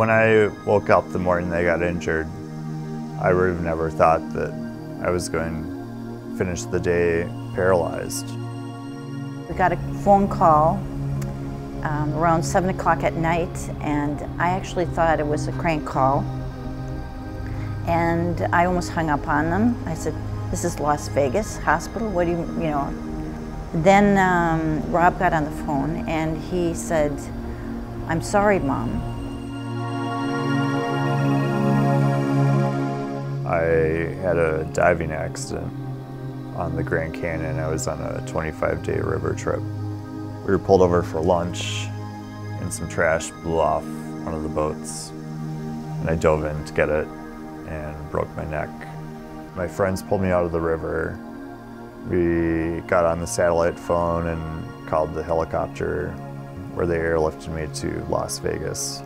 When I woke up the morning they got injured, I would have never thought that I was going to finish the day paralyzed. We got a phone call around 7 o'clock at night, and I actually thought it was a crank call. And I almost hung up on them. I said, "This is Las Vegas Hospital, what do you know?" Then Rob got on the phone and he said, "I'm sorry, Mom." I had a diving accident on the Grand Canyon. I was on a 25-day river trip. We were pulled over for lunch and some trash blew off one of the boats. And I dove in to get it and broke my neck. My friends pulled me out of the river. We got on the satellite phone and called the helicopter where they airlifted me to Las Vegas.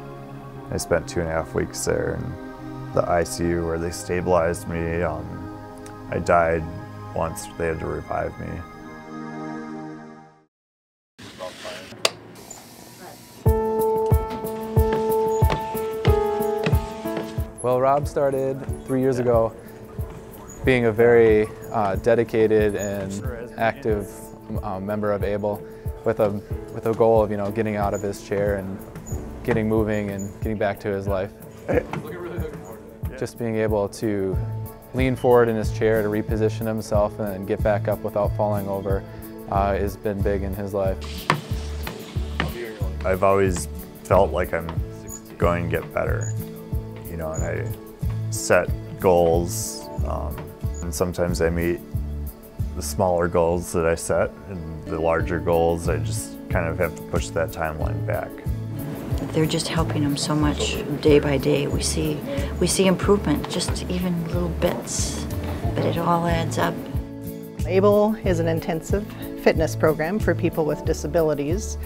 I spent 2.5 weeks there in the ICU where they stabilized me. I died once. They had to revive me. Well, Rob started 3 years ago being a very dedicated and active member of ABLE with a goal of getting out of his chair and getting moving and getting back to his life. Just being able to lean forward in his chair to reposition himself and get back up without falling over has been big in his life. I've always felt like I'm going to get better, and I set goals, and sometimes I meet the smaller goals that I set, and the larger goals I just kind of have to push that timeline back. They're just helping them so much day by day. We see improvement, just even little bits, but it all adds up. ABLE is an intensive fitness program for people with disabilities.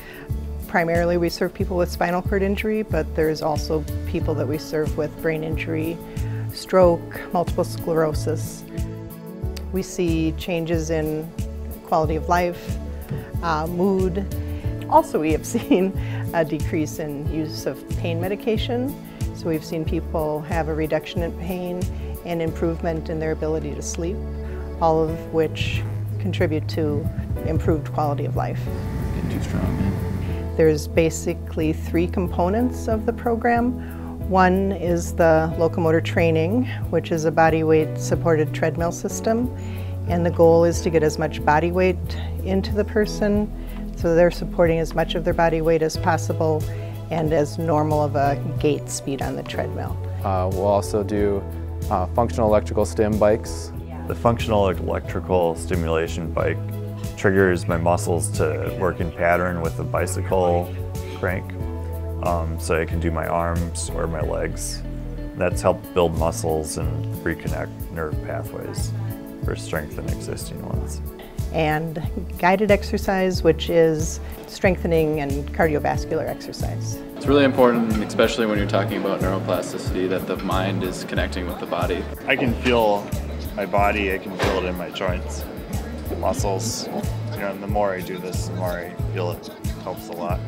Primarily we serve people with spinal cord injury, but there's also people that we serve with brain injury, stroke, multiple sclerosis. We see changes in quality of life, mood. Also, we have seen a decrease in use of pain medication. So we've seen people have a reduction in pain and improvement in their ability to sleep, all of which contribute to improved quality of life. Getting too strong, man. There's basically 3 components of the program. One is the Locomotor training, which is a body weight supported treadmill system. And the goal is to get as much body weight into the person so they're supporting as much of their body weight as possible and as normal of a gait speed on the treadmill. We'll also do functional electrical stim bikes. The functional electrical stimulation bike triggers my muscles to work in pattern with the bicycle crank, so I can do my arms or my legs. That's helped build muscles and reconnect nerve pathways or strengthen existing ones. And guided exercise, which is strengthening and cardiovascular exercise. It's really important, especially when you're talking about neuroplasticity, that the mind is connecting with the body. I can feel my body, I can feel it in my joints, muscles. And the more I do this, the more I feel it helps a lot.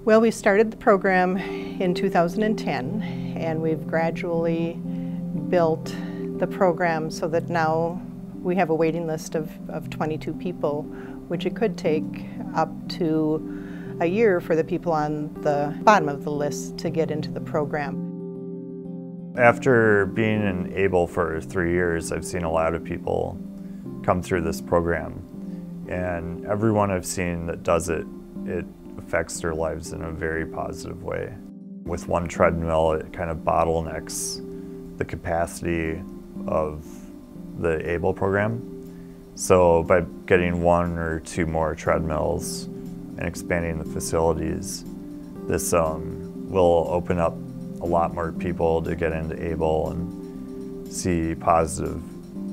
Well, we started the program in 2010, and we've gradually built the program so that now we have a waiting list of 22 people, which it could take up to a year for the people on the bottom of the list to get into the program. After being in ABLE for 3 years, I've seen a lot of people come through this program. And everyone I've seen that does it, it affects their lives in a very positive way. With one treadmill, it kind of bottlenecks the capacity of the ABLE program. So by getting 1 or 2 more treadmills and expanding the facilities, this will open up a lot more people to get into ABLE and see positive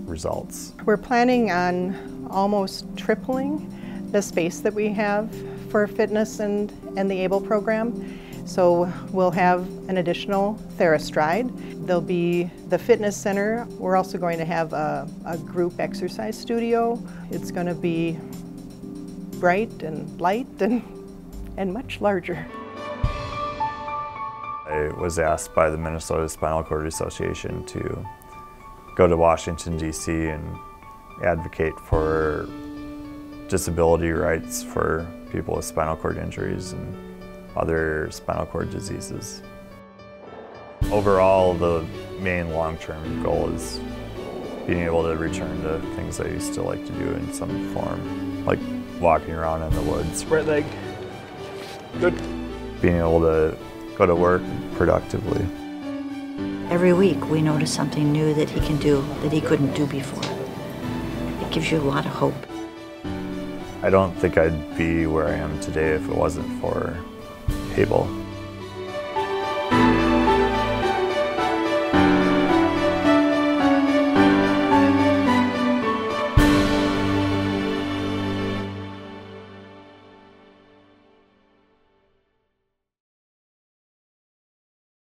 results. We're planning on almost tripling the space that we have for fitness and the ABLE program. So we'll have an additional TheraStride. There'll be the fitness center. We're also going to have a group exercise studio. It's going to be bright and light and much larger. I was asked by the Minnesota Spinal Cord Association to go to Washington, D.C. and advocate for disability rights for people with spinal cord injuries and other spinal cord diseases. Overall, the main long-term goal is being able to return to things I used to like to do in some form, like walking around in the woods. Right leg. Good. Being able to go to work productively. Every week we notice something new that he can do that he couldn't do before. It gives you a lot of hope. I don't think I'd be where I am today if it wasn't for ABLE.